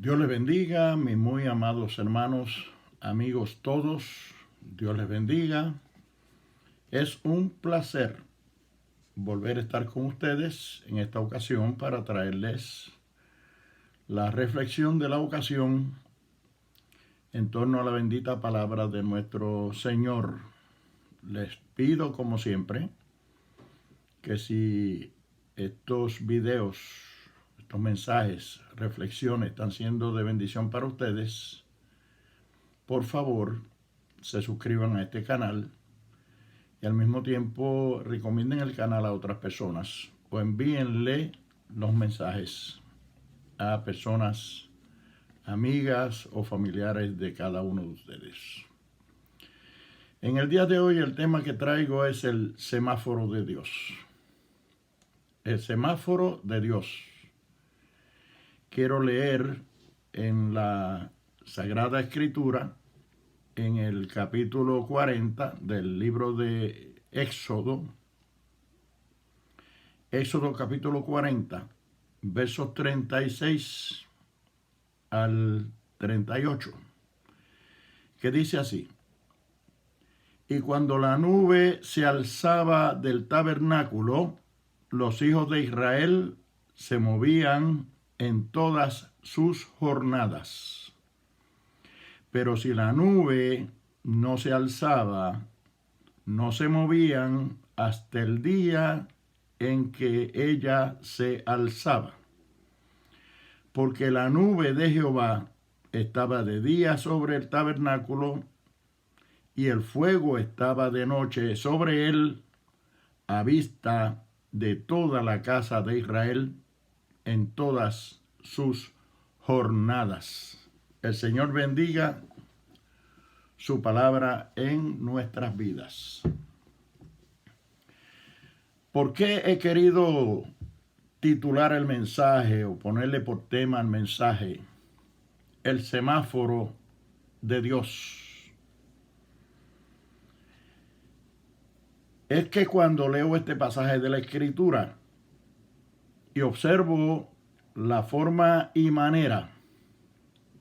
Dios les bendiga, mis muy amados hermanos, amigos todos. Dios les bendiga. Es un placer volver a estar con ustedes en esta ocasión para traerles la reflexión de la ocasión en torno a la bendita palabra de nuestro Señor. Les pido, como siempre, que si estos videos, estos mensajes, reflexiones están siendo de bendición para ustedes, por favor, se suscriban a este canal y al mismo tiempo recomienden el canal a otras personas o envíenle los mensajes a personas, amigas o familiares de cada uno de ustedes. En el día de hoy el tema que traigo es el semáforo de Dios. El semáforo de Dios. Quiero leer en la Sagrada Escritura, en el capítulo 40 del libro de Éxodo, Éxodo capítulo 40, versos 36 al 38, que dice así: Y cuando la nube se alzaba del tabernáculo, los hijos de Israel se movían en todas sus jornadas. Pero si la nube no se alzaba, no se movían hasta el día en que ella se alzaba. Porque la nube de Jehová estaba de día sobre el tabernáculo, y el fuego estaba de noche sobre él, a vista de toda la casa de Israel en todas sus jornadas. El Señor bendiga su palabra en nuestras vidas. ¿Por qué he querido titular el mensaje o ponerle por tema al mensaje el semáforo de Dios? Es que cuando leo este pasaje de la Escritura y observo la forma y manera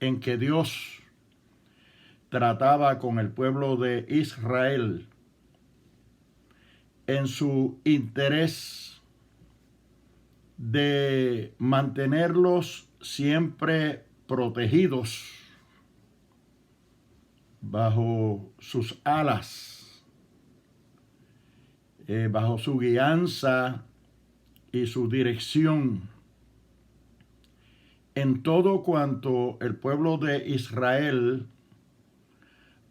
en que Dios trataba con el pueblo de Israel en su interés de mantenerlos siempre protegidos bajo sus alas, bajo su guianza y su dirección en todo cuanto el pueblo de Israel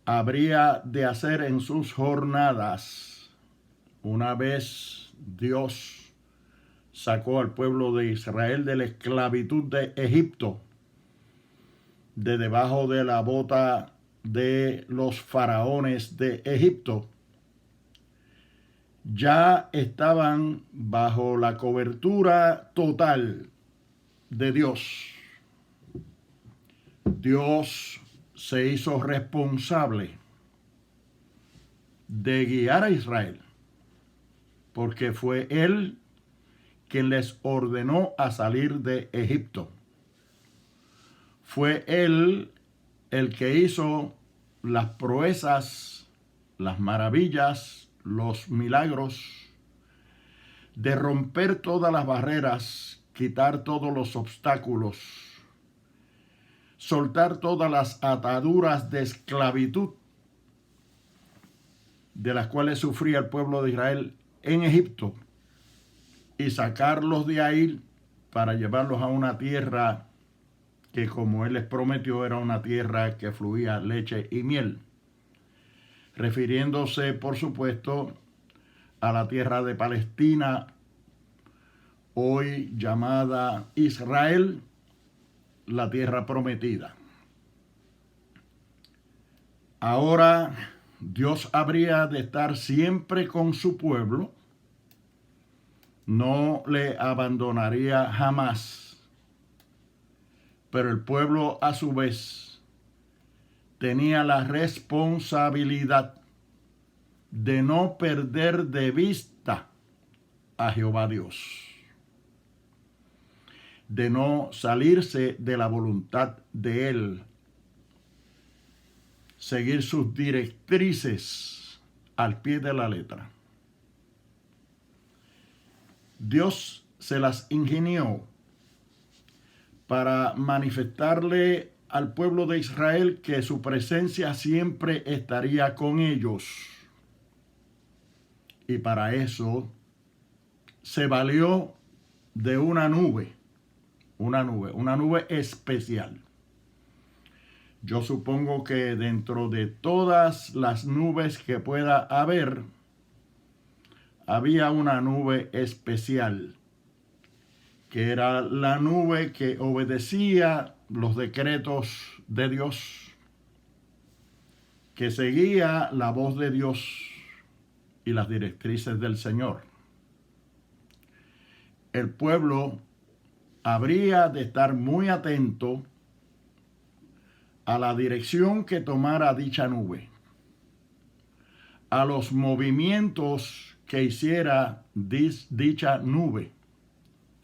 habría de hacer en sus jornadas. Una vez Dios sacó al pueblo de Israel de la esclavitud de Egipto, de debajo de la bota de los faraones de Egipto, ya estaban bajo la cobertura total de Dios. Dios se hizo responsable de guiar a Israel, porque fue Él quien les ordenó a salir de Egipto. Fue Él el que hizo las proezas, las maravillas, los milagros, de romper todas las barreras, quitar todos los obstáculos, soltar todas las ataduras de esclavitud de las cuales sufría el pueblo de Israel en Egipto, y sacarlos de ahí para llevarlos a una tierra que, como Él les prometió, era una tierra que fluía leche y miel, refiriéndose, por supuesto, a la tierra de Palestina, hoy llamada Israel, la tierra prometida. Ahora Dios habría de estar siempre con su pueblo, no le abandonaría jamás, pero el pueblo a su vez tenía la responsabilidad de no perder de vista a Jehová Dios, de no salirse de la voluntad de Él, seguir sus directrices al pie de la letra. Dios se las ingenió para manifestarle al pueblo de Israel que su presencia siempre estaría con ellos. Y para eso se valió de una nube especial. Yo supongo que dentro de todas las nubes que pueda haber, había una nube especial, que era la nube que obedecía los decretos de Dios, que seguía la voz de Dios y las directrices del Señor. El pueblo habría de estar muy atento a la dirección que tomara dicha nube, a los movimientos que hiciera dicha nube.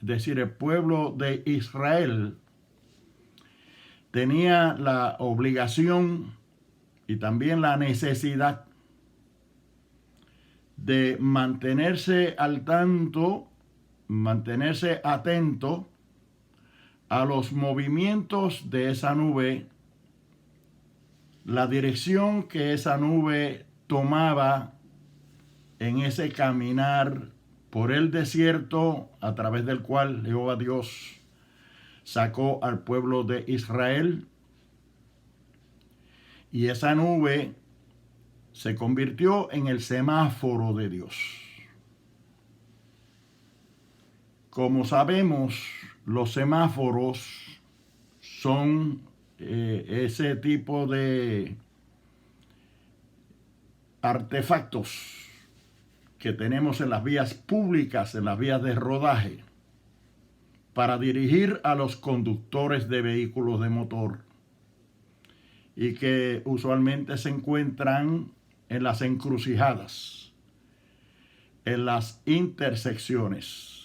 Es decir, el pueblo de Israel tenía la obligación y también la necesidad de mantenerse al tanto, mantenerse atento a los movimientos de esa nube, la dirección que esa nube tomaba en ese caminar por el desierto a través del cual Jehová Dios sacó al pueblo de Israel. Y esa nube se convirtió en el semáforo de Dios. Como sabemos, los semáforos son ese tipo de artefactos que tenemos en las vías públicas, en las vías de rodaje, para dirigir a los conductores de vehículos de motor, y que usualmente se encuentran en las encrucijadas, en las intersecciones.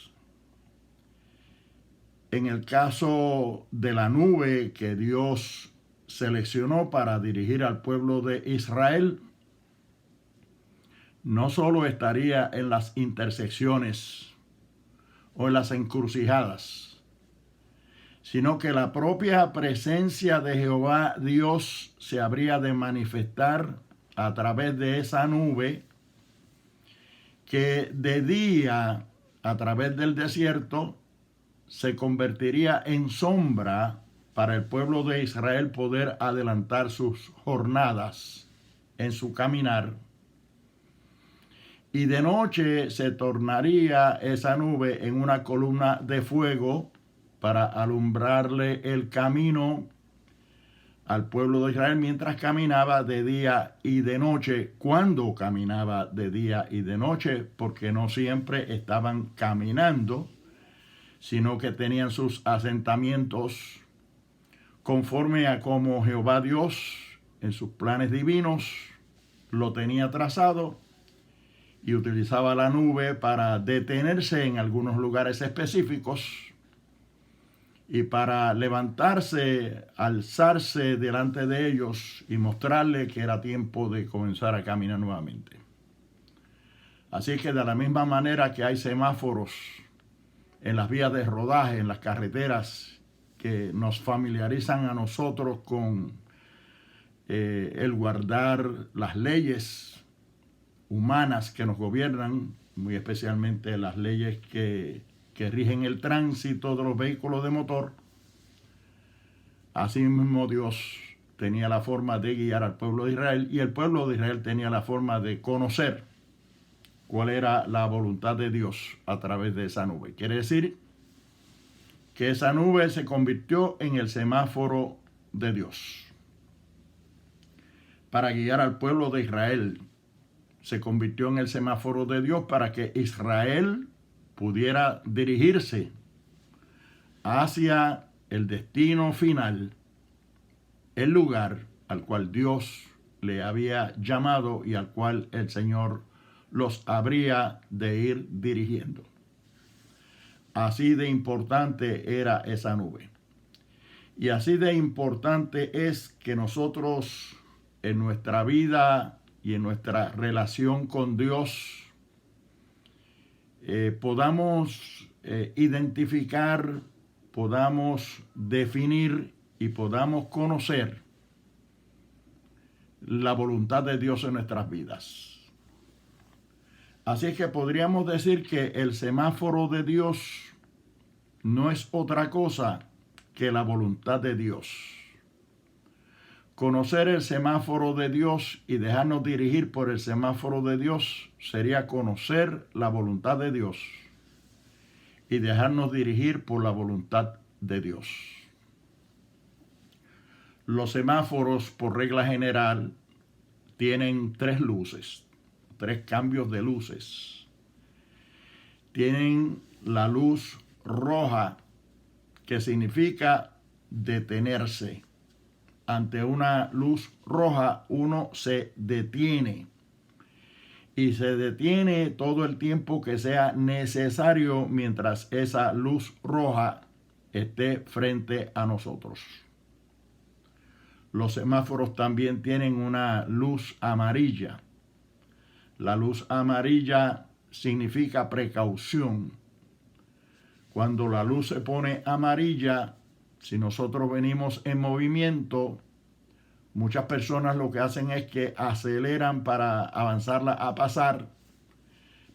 En el caso de la nube que Dios seleccionó para dirigir al pueblo de Israel, no solo estaría en las intersecciones o en las encrucijadas, sino que la propia presencia de Jehová Dios se habría de manifestar a través de esa nube que de día, a través del desierto, se convertiría en sombra para el pueblo de Israel poder adelantar sus jornadas en su caminar. Y de noche se tornaría esa nube en una columna de fuego para alumbrarle el camino al pueblo de Israel mientras caminaba de día y de noche, cuando caminaba de día y de noche, porque no siempre estaban caminando, sino que tenían sus asentamientos conforme a como Jehová Dios en sus planes divinos lo tenía trazado, y utilizaba la nube para detenerse en algunos lugares específicos y para levantarse, alzarse delante de ellos y mostrarle que era tiempo de comenzar a caminar nuevamente. Así que de la misma manera que hay semáforos en las vías de rodaje, en las carreteras, que nos familiarizan a nosotros con el guardar las leyes humanas que nos gobiernan, muy especialmente las leyes que rigen el tránsito de los vehículos de motor. Asimismo, Dios tenía la forma de guiar al pueblo de Israel, y el pueblo de Israel tenía la forma de conocer cuál era la voluntad de Dios a través de esa nube. Quiere decir que esa nube se convirtió en el semáforo de Dios para guiar al pueblo de Israel. Se convirtió en el semáforo de Dios para que Israel pudiera dirigirse hacia el destino final, el lugar al cual Dios le había llamado y al cual el Señor los habría de ir dirigiendo. Así de importante era esa nube. Y así de importante es que nosotros en nuestra vida y en nuestra relación con Dios podamos identificar, podamos definir y podamos conocer la voluntad de Dios en nuestras vidas. Así es que podríamos decir que el semáforo de Dios no es otra cosa que la voluntad de Dios. Conocer el semáforo de Dios y dejarnos dirigir por el semáforo de Dios sería conocer la voluntad de Dios y dejarnos dirigir por la voluntad de Dios. Los semáforos, por regla general, tienen 3 luces, 3 cambios de luces. Tienen la luz roja, que significa detenerse. Ante una luz roja uno se detiene. Y se detiene todo el tiempo que sea necesario mientras esa luz roja esté frente a nosotros. Los semáforos también tienen una luz amarilla. La luz amarilla significa precaución. Cuando la luz se pone amarilla, si nosotros venimos en movimiento, muchas personas lo que hacen es que aceleran para avanzarla a pasar,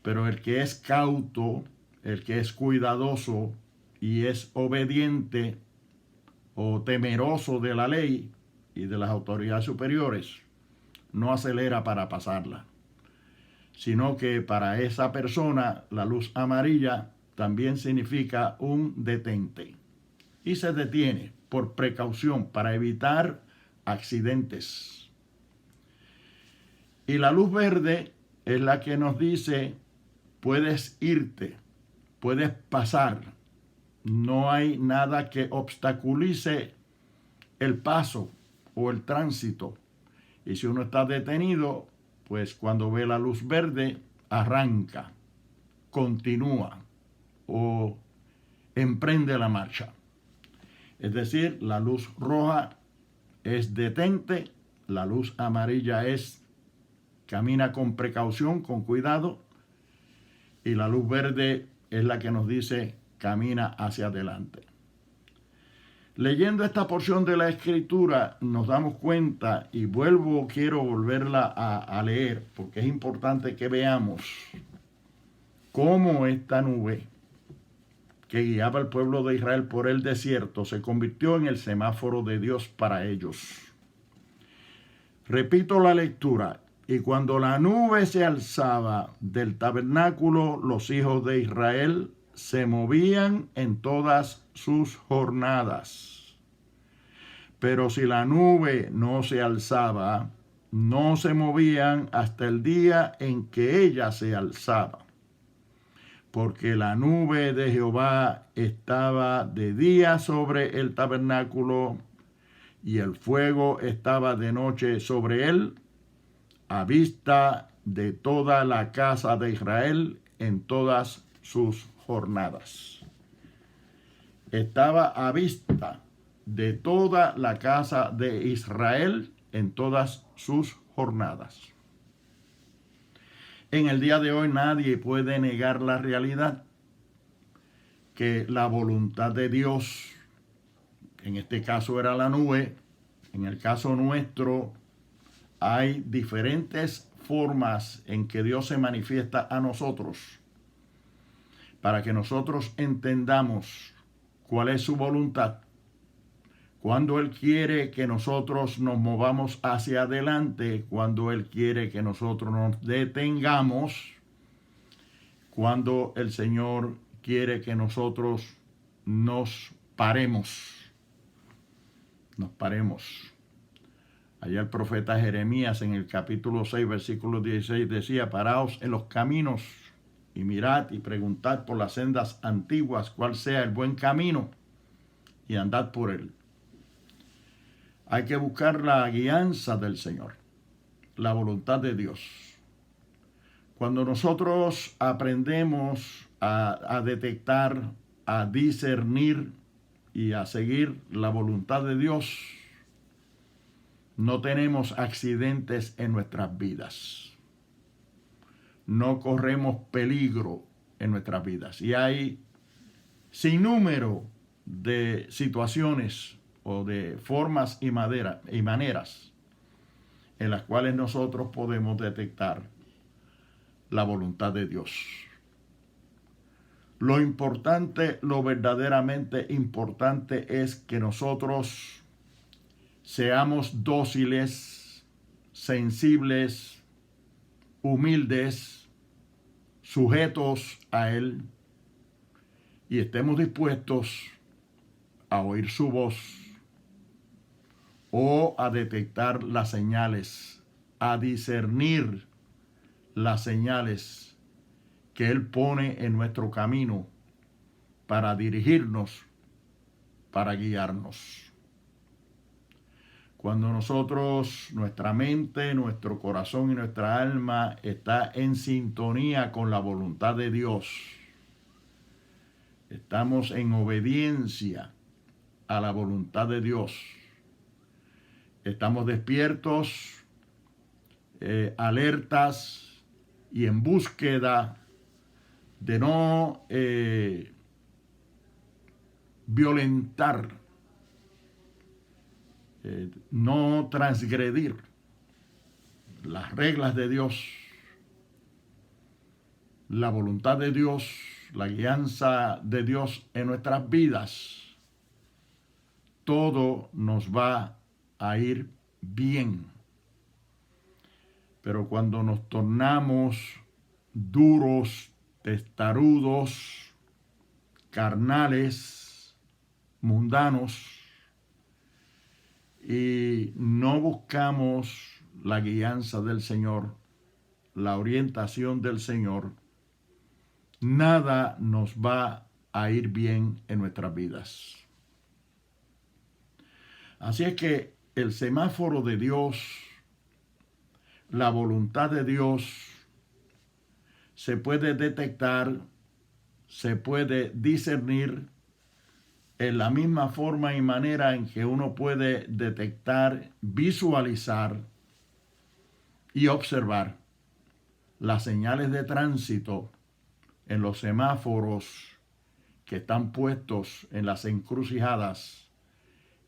pero el que es cauto, el que es cuidadoso y es obediente o temeroso de la ley y de las autoridades superiores, no acelera para pasarla, sino que para esa persona la luz amarilla también significa un detente y se detiene por precaución para evitar accidentes. Y la luz verde es la que nos dice: puedes irte, puedes pasar, no hay nada que obstaculice el paso o el tránsito. Y si uno está detenido, pues cuando ve la luz verde, arranca, continúa o emprende la marcha. Es decir, la luz roja es detente, la luz amarilla es camina con precaución, con cuidado, y la luz verde es la que nos dice camina hacia adelante. Leyendo esta porción de la Escritura nos damos cuenta, y quiero volverla a leer, porque es importante que veamos cómo esta nube que guiaba al pueblo de Israel por el desierto se convirtió en el semáforo de Dios para ellos. Repito la lectura: y cuando la nube se alzaba del tabernáculo, los hijos de Israel se movían en todas sus jornadas. Pero si la nube no se alzaba, no se movían hasta el día en que ella se alzaba. Porque la nube de Jehová estaba de día sobre el tabernáculo, y el fuego estaba de noche sobre él, a vista de toda la casa de Israel en todas sus jornadas. Estaba a vista de toda la casa de Israel en todas sus jornadas. En el día de hoy nadie puede negar la realidad que la voluntad de Dios, en este caso era la nube, en el caso nuestro hay diferentes formas en que Dios se manifiesta a nosotros para que nosotros entendamos cuál es su voluntad, cuando Él quiere que nosotros nos movamos hacia adelante, cuando Él quiere que nosotros nos detengamos, cuando el Señor quiere que nosotros nos paremos. Allá el profeta Jeremías en el capítulo 6, versículo 16 decía: paraos en los caminos y mirad y preguntad por las sendas antiguas cuál sea el buen camino y andad por él. Hay que buscar la guianza del Señor, la voluntad de Dios. Cuando nosotros aprendemos a detectar a discernir y a seguir la voluntad de Dios, no tenemos accidentes en nuestras vidas. No corremos peligro en nuestras vidas. Y hay sinnúmero de situaciones o de formas y maneras en las cuales nosotros podemos detectar la voluntad de Dios. Lo importante, lo verdaderamente importante es que nosotros seamos dóciles, sensibles, humildes, sujetos a Él y estemos dispuestos a oír su voz o a detectar las señales, a discernir las señales que Él pone en nuestro camino para dirigirnos, para guiarnos. Cuando nosotros, nuestra mente, nuestro corazón y nuestra alma está en sintonía con la voluntad de Dios, estamos en obediencia a la voluntad de Dios, estamos despiertos, alertas y en búsqueda de no violentar, no transgredir las reglas de Dios, la voluntad de Dios, la guianza de Dios en nuestras vidas, todo nos va a ir bien. Pero cuando nos tornamos duros, testarudos, carnales, mundanos, y no buscamos la guianza del Señor, la orientación del Señor, nada nos va a ir bien en nuestras vidas. Así es que el semáforo de Dios, la voluntad de Dios, se puede detectar, se puede discernir en la misma forma y manera en que uno puede detectar, visualizar y observar las señales de tránsito en los semáforos que están puestos en las encrucijadas,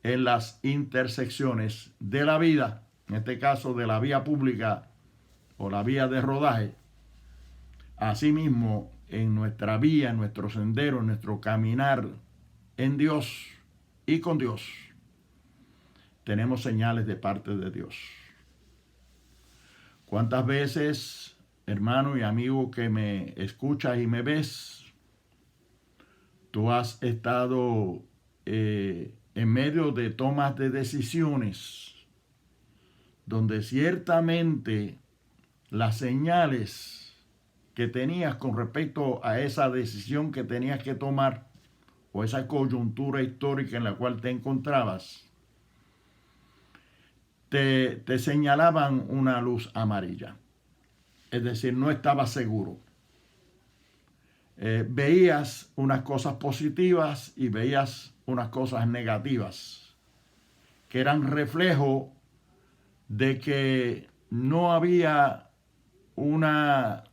en las intersecciones de la vida, en este caso de la vía pública o la vía de rodaje. Asimismo, en nuestra vía, en nuestro sendero, en nuestro caminar en Dios y con Dios, tenemos señales de parte de Dios. ¿Cuántas veces, hermano y amigo que me escuchas y me ves, tú has estado en medio de tomas de decisiones donde ciertamente las señales que tenías con respecto a esa decisión que tenías que tomar o esa coyuntura histórica en la cual te encontrabas, te señalaban una luz amarilla? Es decir, no estabas seguro. Veías unas cosas positivas y veías unas cosas negativas, que eran reflejo de que no había una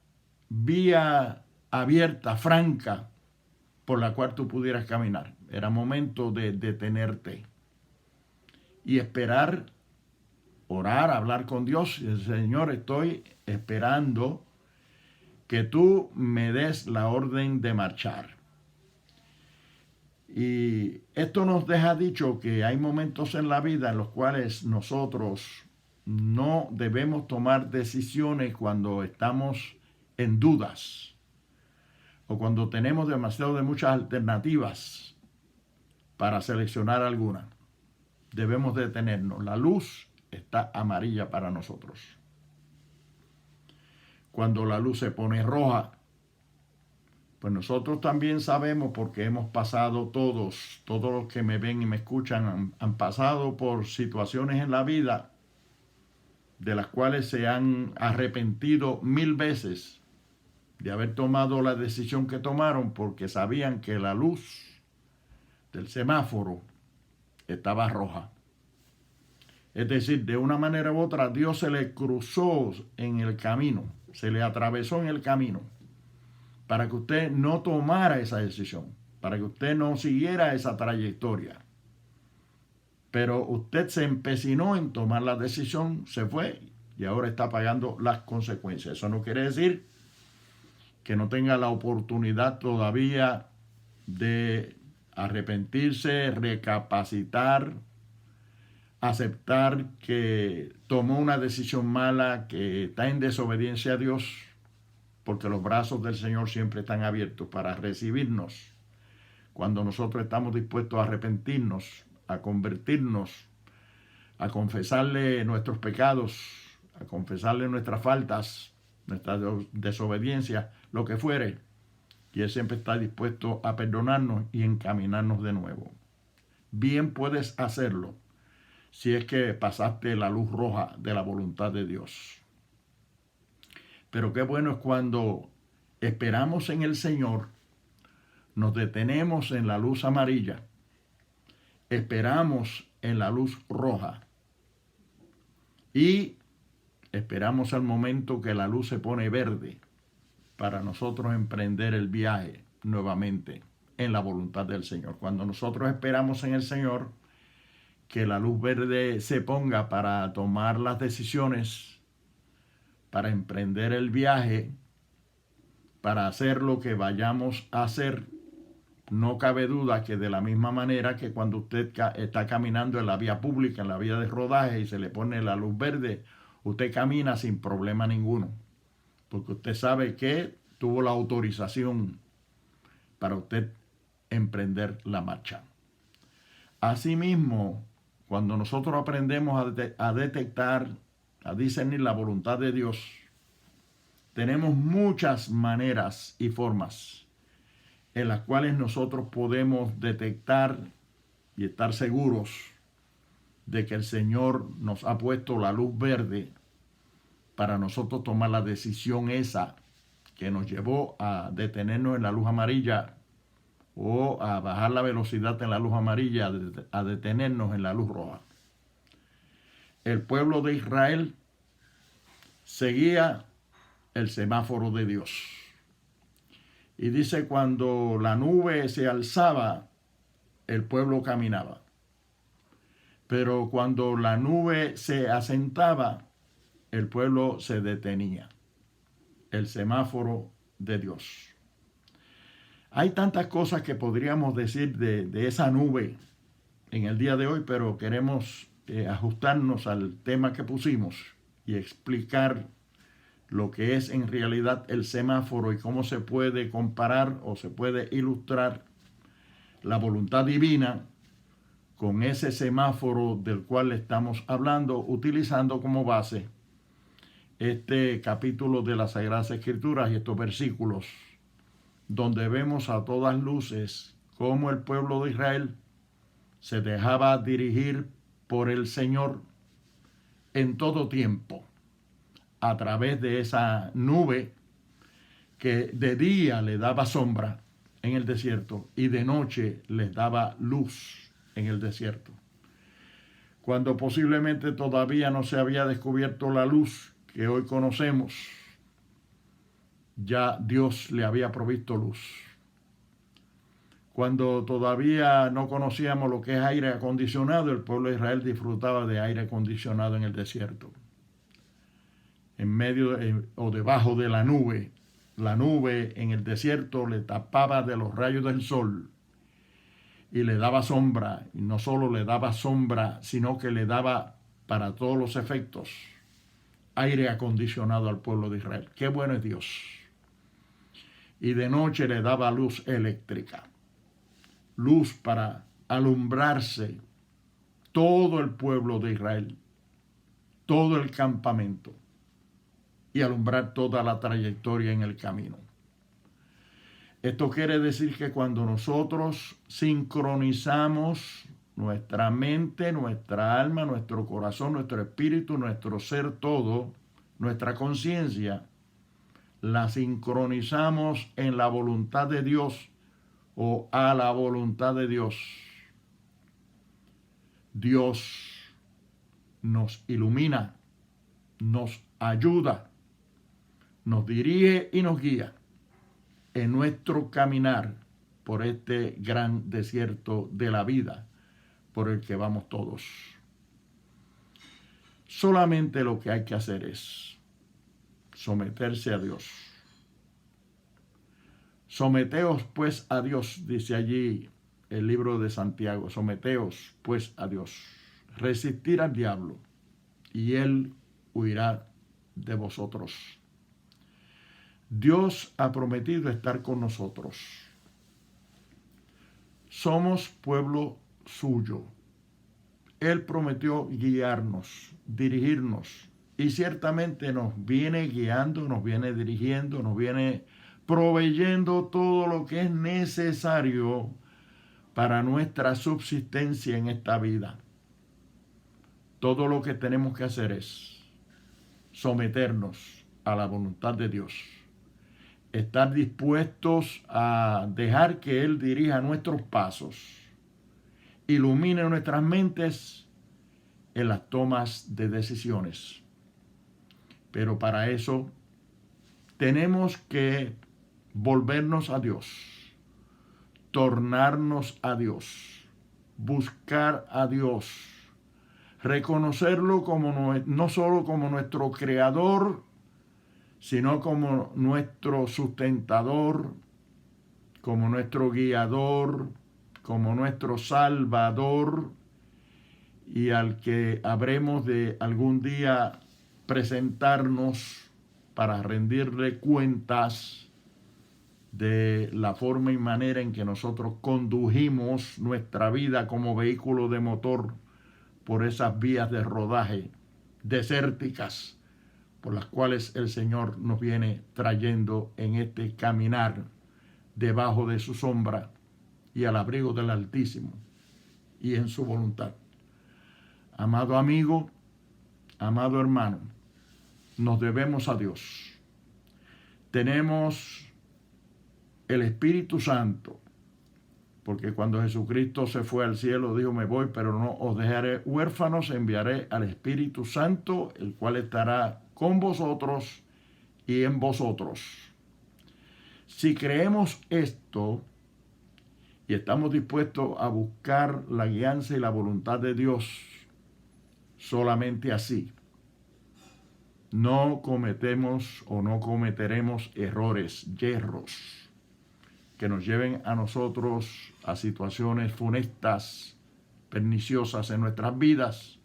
vía abierta, franca, por la cual tú pudieras caminar. Era momento de detenerte y esperar, orar, hablar con Dios y decir: Señor, estoy esperando que tú me des la orden de marchar. Y esto nos deja dicho que hay momentos en la vida en los cuales nosotros no debemos tomar decisiones cuando estamos en dudas o cuando tenemos demasiado de muchas alternativas para seleccionar alguna. Debemos detenernos. La luz está amarilla para nosotros. Cuando la luz se pone roja, pues nosotros también sabemos, porque hemos pasado todos los que me ven y me escuchan han pasado por situaciones en la vida de las cuales se han arrepentido 1000 veces de haber tomado la decisión que tomaron porque sabían que la luz del semáforo estaba roja. Es decir, de una manera u otra, Dios se le cruzó en el camino, se le atravesó en el camino, para que usted no tomara esa decisión, para que usted no siguiera esa trayectoria. Pero usted se empecinó en tomar la decisión, se fue y ahora está pagando las consecuencias. Eso no quiere decir que no tenga la oportunidad todavía de arrepentirse, recapacitar, aceptar que tomó una decisión mala, que está en desobediencia a Dios, porque los brazos del Señor siempre están abiertos para recibirnos cuando nosotros estamos dispuestos a arrepentirnos, a convertirnos, a confesarle nuestros pecados, a confesarle nuestras faltas, nuestra desobediencia, lo que fuere. Y Él siempre está dispuesto a perdonarnos y encaminarnos de nuevo. Bien puedes hacerlo si es que pasaste la luz roja de la voluntad de Dios. Pero qué bueno es cuando esperamos en el Señor, nos detenemos en la luz amarilla, esperamos en la luz roja y esperamos al momento que la luz se pone verde para nosotros emprender el viaje nuevamente en la voluntad del Señor. Cuando nosotros esperamos en el Señor que la luz verde se ponga para tomar las decisiones, para emprender el viaje, para hacer lo que vayamos a hacer, no cabe duda que de la misma manera que cuando usted está caminando en la vía pública, en la vía de rodaje y se le pone la luz verde, usted camina sin problema ninguno, porque usted sabe que tuvo la autorización para usted emprender la marcha. Asimismo, cuando nosotros aprendemos a detectar, a discernir la voluntad de Dios, tenemos muchas maneras y formas en las cuales nosotros podemos detectar y estar seguros de que el Señor nos ha puesto la luz verde para nosotros tomar la decisión esa que nos llevó a detenernos en la luz amarilla o a bajar la velocidad en la luz amarilla, a detenernos en la luz roja. El pueblo de Israel seguía el semáforo de Dios. Y dice, cuando la nube se alzaba, el pueblo caminaba. Pero cuando la nube se asentaba, el pueblo se detenía. El semáforo de Dios. Hay tantas cosas que podríamos decir de esa nube en el día de hoy, pero queremos ajustarnos al tema que pusimos y explicar lo que es en realidad el semáforo y cómo se puede comparar o se puede ilustrar la voluntad divina con ese semáforo del cual estamos hablando, utilizando como base este capítulo de las Sagradas Escrituras y estos versículos, donde vemos a todas luces cómo el pueblo de Israel se dejaba dirigir por el Señor en todo tiempo, a través de esa nube que de día le daba sombra en el desierto y de noche les daba luz en el desierto. Cuando posiblemente todavía no se había descubierto la luz que hoy conocemos, ya Dios le había provisto luz. Cuando todavía no conocíamos lo que es aire acondicionado, el pueblo de Israel disfrutaba de aire acondicionado en el desierto. En medio o debajo de la nube en el desierto le tapaba de los rayos del sol y le daba sombra. Y no solo le daba sombra, sino que le daba, para todos los efectos, aire acondicionado al pueblo de Israel. ¡Qué bueno es Dios! Y de noche le daba luz eléctrica, luz para alumbrarse todo el pueblo de Israel, todo el campamento, y alumbrar toda la trayectoria en el camino. Esto quiere decir que cuando nosotros sincronizamos nuestra mente, nuestra alma, nuestro corazón, nuestro espíritu, nuestro ser todo, nuestra conciencia, la sincronizamos en la voluntad de Dios o a la voluntad de Dios, Dios nos ilumina, nos ayuda, nos dirige y nos guía en nuestro caminar por este gran desierto de la vida por el que vamos todos. Solamente lo que hay que hacer es someterse a Dios. Someteos pues a Dios, dice allí el libro de Santiago. Someteos pues a Dios. Resistir al diablo y él huirá de vosotros. Dios ha prometido estar con nosotros. Somos pueblo suyo. Él prometió guiarnos, dirigirnos, y ciertamente nos viene guiando, nos viene dirigiendo, nos viene proveyendo todo lo que es necesario para nuestra subsistencia en esta vida. Todo lo que tenemos que hacer es someternos a la voluntad de Dios. Estar dispuestos a dejar que Él dirija nuestros pasos, ilumine nuestras mentes en las tomas de decisiones. Pero para eso tenemos que volvernos a Dios, tornarnos a Dios, buscar a Dios, reconocerlo como no solo como nuestro creador, sino como nuestro sustentador, como nuestro guiador, como nuestro salvador, y al que habremos de algún día presentarnos para rendirle cuentas de la forma y manera en que nosotros condujimos nuestra vida como vehículo de motor por esas vías de rodaje desérticas por las cuales el Señor nos viene trayendo en este caminar debajo de su sombra y al abrigo del Altísimo y en su voluntad. Amado amigo, amado hermano, nos debemos a Dios. Tenemos el Espíritu Santo, porque cuando Jesucristo se fue al cielo dijo: me voy, pero no os dejaré huérfanos, enviaré al Espíritu Santo, el cual estará con vosotros y en vosotros. Si creemos esto y estamos dispuestos a buscar la guianza y la voluntad de Dios, solamente así no cometemos o no cometeremos errores, yerros, que nos lleven a nosotros a situaciones funestas, perniciosas en nuestras vidas,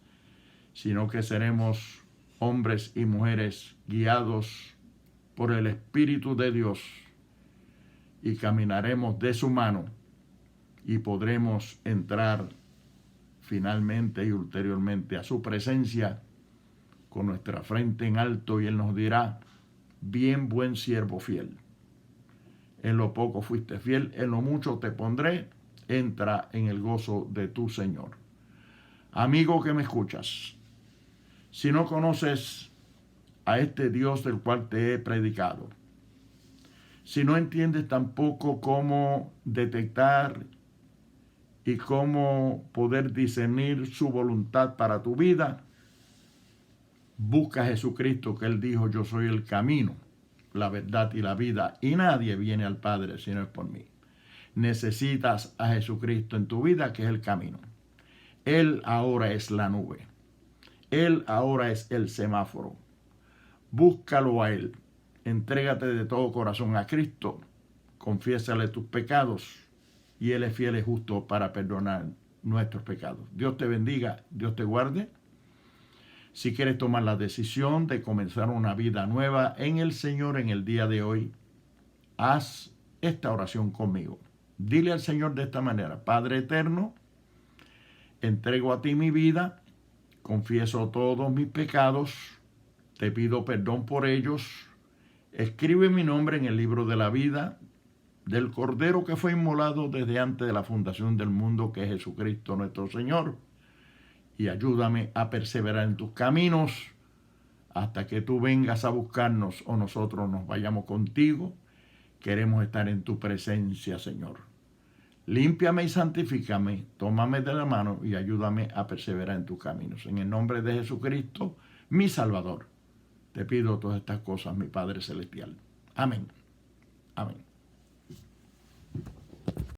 sino que seremos hombres y mujeres guiados por el Espíritu de Dios y caminaremos de su mano y podremos entrar finalmente y ulteriormente a su presencia con nuestra frente en alto, y Él nos dirá: bien, buen siervo fiel. En lo poco fuiste fiel, en lo mucho te pondré, entra en el gozo de tu Señor. Amigo que me escuchas, si no conoces a este Dios del cual te he predicado, si no entiendes tampoco cómo detectar y cómo poder discernir su voluntad para tu vida, busca a Jesucristo, que Él dijo: yo soy el camino, la verdad y la vida, y nadie viene al Padre si no es por mí. Necesitas a Jesucristo en tu vida, que es el camino. Él ahora es la nube. Él ahora es el semáforo. Búscalo a Él. Entrégate de todo corazón a Cristo. Confiésale tus pecados y Él es fiel y justo para perdonar nuestros pecados. Dios te bendiga, Dios te guarde. Si quieres tomar la decisión de comenzar una vida nueva en el Señor en el día de hoy, haz esta oración conmigo. Dile al Señor de esta manera: Padre eterno, entrego a ti mi vida, confieso todos mis pecados, te pido perdón por ellos, escribe mi nombre en el libro de la vida del Cordero que fue inmolado desde antes de la fundación del mundo, que es Jesucristo nuestro Señor, y ayúdame a perseverar en tus caminos hasta que tú vengas a buscarnos o nosotros nos vayamos contigo. Queremos estar en tu presencia, Señor. Límpiame y santifícame, tómame de la mano y ayúdame a perseverar en tus caminos. En el nombre de Jesucristo, mi Salvador, te pido todas estas cosas, mi Padre Celestial. Amén. Amén.